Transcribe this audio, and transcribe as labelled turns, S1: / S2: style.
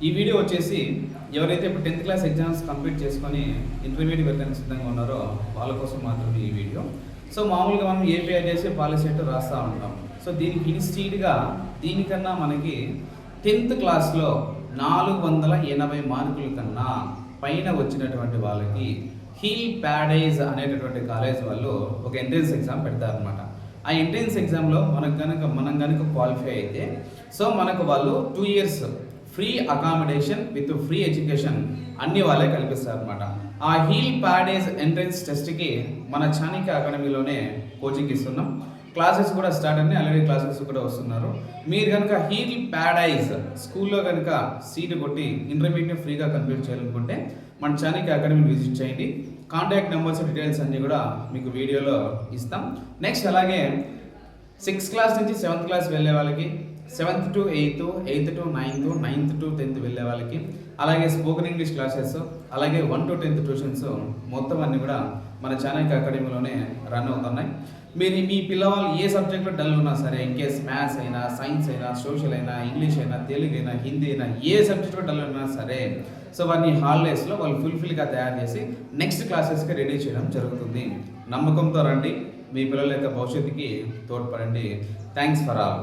S1: ఈ వీడియో వచ్చేసి ఎవరైతే ఇప్పుడు 10th క్లాస్ ఎగ్జామ్స్ కంప్లీట్ చేసుకొని ఇంటర్మీడియట్ వెళ్ళడానికి సిద్ధంగా ఉన్నారో వాళ్ళ కోసం మాత్రమే ఈ వీడియో. సో మామూలుగా మనం ఏపీఐడిఎస్ పాలిసెట్ రాస్తూ ఉంటాం. సో దీనికి ఇన్స్టీట్గా దీనికన్నా మనకి 10th క్లాస్లో 480 మార్కుల కన్నా పైన వచ్చినటువంటి వాళ్ళకి హీల్ ప్యాడైజ్ అనేటటువంటి కాలేజ్ వాళ్ళు ఒక ఎంట్రన్స్ ఎగ్జామ్ పెడతారనమాట. ఆ ఎంట్రన్స్ ఎగ్జామ్లో మనం కనుక క్వాలిఫై అయితే సో మనకు వాళ్ళు 2 years free accommodation with free education అన్ని వాళ్ళే కల్పిస్తారు అనమాట. ఆ హీల్ ప్యాడైజ్ ఎంట్రన్స్ టెస్ట్కి మన చాణక్య అకాడమీలోనే కోచింగ్ ఇస్తున్నాం. క్లాసెస్ కూడా స్టార్ట్ అయ్యి ఆల్రెడీ క్లాసెస్ కూడా వస్తున్నారు. మీరు కనుక హీల్ ప్యాడైజ్ స్కూల్లో కనుక సీటు కొట్టి ఇంటర్మీడియట్ ఫ్రీగా కంప్లీట్ చేయాలనుకుంటే మన చాణక్య అకాడమీని విజిట్ చేయండి. కాంటాక్ట్ నెంబర్స్ డీటెయిల్స్ అన్నీ కూడా మీకు వీడియోలో ఇస్తాం. నెక్స్ట్ అలాగే 6th క్లాస్ నుంచి 7th క్లాస్ వెళ్ళే వాళ్ళకి, 7th to 8th, 8th to 9th, 9th to 10th వెళ్ళే వాళ్ళకి, అలాగే స్పోకెన్ ఇంగ్లీష్ క్లాసెస్, అలాగే 1 to 10th ట్యూషన్స్ మొత్తం అన్నీ కూడా మన చాణక్య అకాడమీలోనే రన్ అవుతున్నాయి. మీరు మీ పిల్లవాళ్ళు ఏ సబ్జెక్ట్లో డల్ ఉన్నా సరే, ఇన్కేస్ మ్యాథ్స్ అయినా, సైన్స్ అయినా, సోషల్ అయినా, ఇంగ్లీష్ అయినా, తెలుగు అయినా, హిందీ అయినా, ఏ సబ్జెక్ట్లో డల్ ఉన్నా సరే సో వారిని హాలిడేస్లో వాళ్ళు ఫుల్ఫిల్గా తయారు చేసి నెక్స్ట్ క్లాసెస్కి రెడీ చేయడం జరుగుతుంది. నమ్మకంతో రండి, మీ పిల్లల యొక్క భవిష్యత్తుకి తోడ్పడండి. Thanks for all.